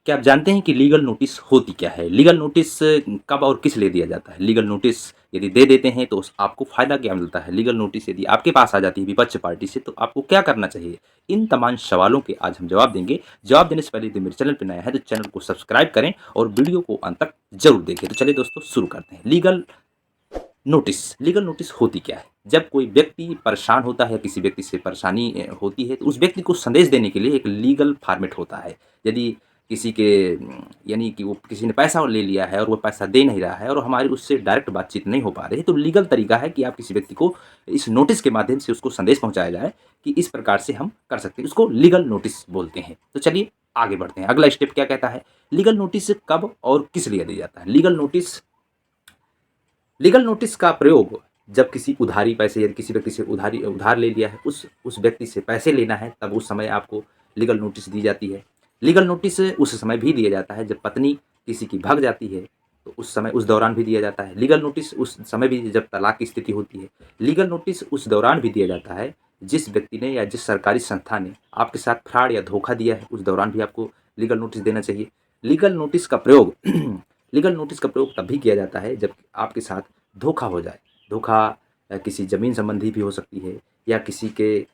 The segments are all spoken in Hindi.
क्या आप जानते हैं कि लीगल नोटिस होती क्या है? लीगल नोटिस कब और किस लिए दिया जाता है? लीगल नोटिस यदि दे देते हैं तो उस आपको फ़ायदा क्या मिलता है? लीगल नोटिस यदि आपके पास आ जाती है विपक्ष पार्टी से तो आपको क्या करना चाहिए? इन तमाम सवालों के आज हम जवाब देंगे। जवाब देने से पहले यदि मेरे चैनल पे नया है तो चैनल को सब्सक्राइब करें और वीडियो को अंत तक ज़रूर देखें। तो चलिए दोस्तों शुरू करते हैं। लीगल नोटिस होती क्या है? जब कोई व्यक्ति परेशान होता है, किसी व्यक्ति से परेशानी होती है, तो उस व्यक्ति को संदेश देने के लिए एक लीगल फॉर्मेट होता है। यदि किसी के यानी कि वो किसी ने पैसा ले लिया है और वो पैसा दे नहीं रहा है और हमारी उससे डायरेक्ट बातचीत नहीं हो पा रही है, तो लीगल तरीका है कि आप किसी व्यक्ति को इस नोटिस के माध्यम से उसको संदेश पहुँचाया जाए कि इस प्रकार से हम कर सकते हैं। उसको लीगल नोटिस बोलते हैं। तो चलिए आगे बढ़ते हैं। अगला स्टेप क्या कहता है? लीगल नोटिस कब और किस लिए दिया जाता है? लीगल नोटिस का प्रयोग जब किसी उधारी पैसे यदि किसी व्यक्ति से उधार ले लिया है, उस व्यक्ति से पैसे लेना है, तब उस समय आपको लीगल नोटिस दी जाती है। लीगल नोटिस उस समय भी दिया जाता है जब पत्नी किसी की भाग जाती है, तो उस दौरान भी दिया जाता है। लीगल नोटिस उस समय भी जब तलाक की स्थिति होती है। लीगल नोटिस उस दौरान भी दिया जाता है जिस व्यक्ति ने या जिस सरकारी संस्था ने आपके साथ फ्रॉड या धोखा दिया है, उस दौरान भी आपको लीगल नोटिस देना चाहिए। लीगल नोटिस का प्रयोग लीगल नोटिस का प्रयोग तब भी किया जाता है जब आपके साथ धोखा हो जाए। धोखा किसी ज़मीन संबंधी भी हो सकती है या किसी के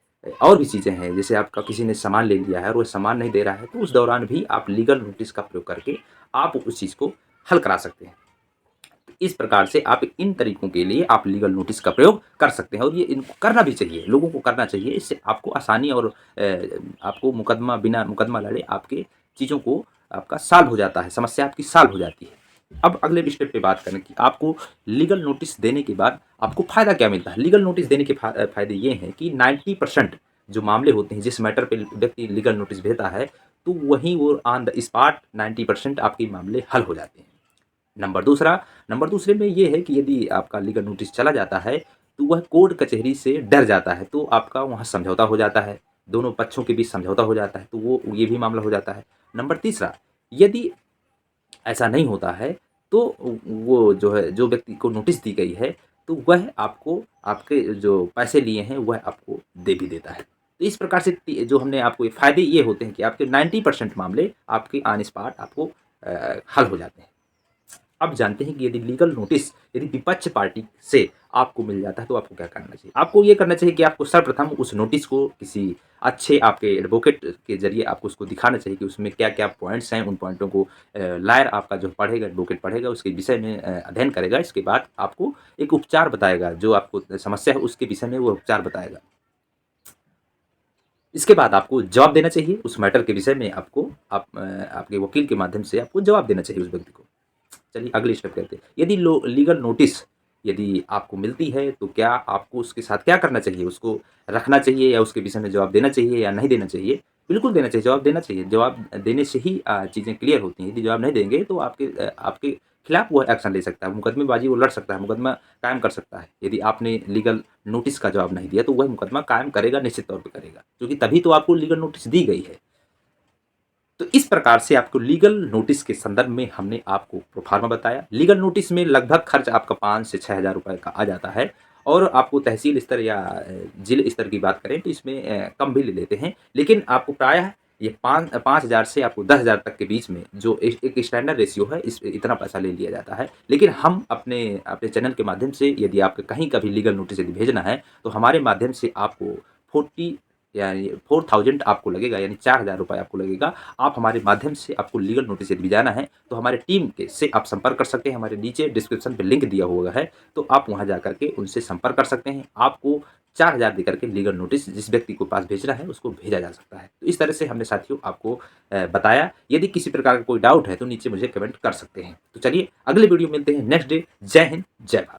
और भी चीज़ें हैं, जैसे आपका किसी ने सामान ले लिया है और वो सामान नहीं दे रहा है, तो उस दौरान भी आप लीगल नोटिस का प्रयोग करके आप उस चीज़ को हल करा सकते हैं। इस प्रकार से आप इन तरीकों के लिए आप लीगल नोटिस का प्रयोग कर सकते हैं और ये इनको करना भी चाहिए, लोगों को करना चाहिए। इससे आपको आसानी और आपको बिना मुकदमा लड़े आपके चीज़ों को आपका सॉल्व हो जाता है, समस्या आपकी सॉल्व हो जाती है। अब अगले स्टेप पे बात करें कि आपको लीगल नोटिस देने के बाद आपको फ़ायदा क्या मिलता है? लीगल नोटिस देने के फ़ायदे ये हैं कि 90% जो मामले होते हैं, जिस मैटर पे व्यक्ति लीगल नोटिस भेजता है, तो वहीं वो ऑन द स्पॉट 90% आपके मामले हल हो जाते हैं। नंबर दूसरा नंबर दूसरे में ये है कि यदि आपका लीगल नोटिस चला जाता है, तो वह कोर्ट कचहरी से डर जाता है, तो आपका वहाँ समझौता हो जाता है, दोनों पक्षों के बीच समझौता हो जाता है, तो वो ये भी मामला हो जाता है। नंबर तीसरा, यदि ऐसा नहीं होता है, तो वो जो है, जो व्यक्ति को नोटिस दी गई है, तो वह आपको आपके जो पैसे लिए हैं, वह आपको दे भी देता है। तो इस प्रकार से जो हमने आपको ये फ़ायदे ये होते हैं कि आपके 90% मामले आपके ऑन स्पॉट आपको हल हो जाते हैं। अब जानते हैं कि यदि विपक्ष पार्टी से आपको मिल जाता है तो आपको क्या करना चाहिए? आपको ये करना चाहिए कि आपको सर्वप्रथम उस नोटिस को किसी अच्छे आपके एडवोकेट के ज़रिए आपको उसको दिखाना चाहिए कि उसमें क्या-क्या पॉइंट्स हैं। उन पॉइंटों को लॉयर आपका जो पढ़ेगा, एडवोकेट पढ़ेगा, उसके विषय में अध्ययन करेगा। इसके बाद आपको एक उपचार बताएगा, जो आपको समस्या है उसके विषय में वो उपचार बताएगा। इसके बाद आपको जवाब देना चाहिए उस मैटर के विषय में। आपके वकील के माध्यम से आपको जवाब देना चाहिए उस व्यक्ति को। चलिए अगले स्टेप करते हैं। लीगल नोटिस यदि आपको मिलती है तो क्या आपको उसके साथ क्या करना चाहिए? उसको रखना चाहिए या उसके विषय में जवाब देना चाहिए या नहीं देना चाहिए? बिल्कुल देना चाहिए, जवाब देना चाहिए। जवाब देने से ही चीज़ें क्लियर होती हैं। यदि जवाब नहीं देंगे तो आपके खिलाफ वो एक्शन ले सकता है, मुकदमेबाजी वो लड़ सकता है, मुकदमा कायम कर सकता है। यदि आपने लीगल नोटिस का जवाब नहीं दिया तो वह मुकदमा कायम करेगा, निश्चित तौर पे करेगा, क्योंकि तभी तो आपको लीगल नोटिस दी गई है। तो इस प्रकार से आपको लीगल नोटिस के संदर्भ में हमने आपको प्रोफार्मा बताया। लीगल नोटिस में लगभग खर्च आपका 5 से 6,000 रुपए का आ जाता है और आपको तहसील स्तर या जिला स्तर की बात करें तो इसमें कम भी ले लेते हैं। लेकिन आपको प्रायः ये 5,000 से आपको 10,000 तक के बीच में जो एक स्टैंडर्ड रेशियो है, इस इतना पैसा ले लिया जाता है। लेकिन हम अपने अपने चैनल के माध्यम से यदि आपको कहीं का भी लीगल नोटिस यदि भेजना है, तो हमारे माध्यम से आपको 40 यानी 4,000 आपको लगेगा, यानी 4,000 रुपए आपको लगेगा। आप हमारे माध्यम से आपको लीगल नोटिस यदि भिजाना है, तो हमारे टीम के से आप संपर्क कर सकते हैं। हमारे नीचे डिस्क्रिप्शन पे लिंक दिया हुआ है, तो आप वहाँ जा कर के उनसे संपर्क कर सकते हैं। आपको 4,000 देकर के लीगल नोटिस जिस व्यक्ति को पास भेजना है, उसको भेजा जा सकता है। तो इस तरह से हमने साथियों आपको बताया। यदि किसी प्रकार का कोई डाउट है, तो नीचे मुझे कमेंट कर सकते हैं। तो चलिए अगले वीडियो में मिलते हैं नेक्स्ट डे। जय हिंद, जय भारत।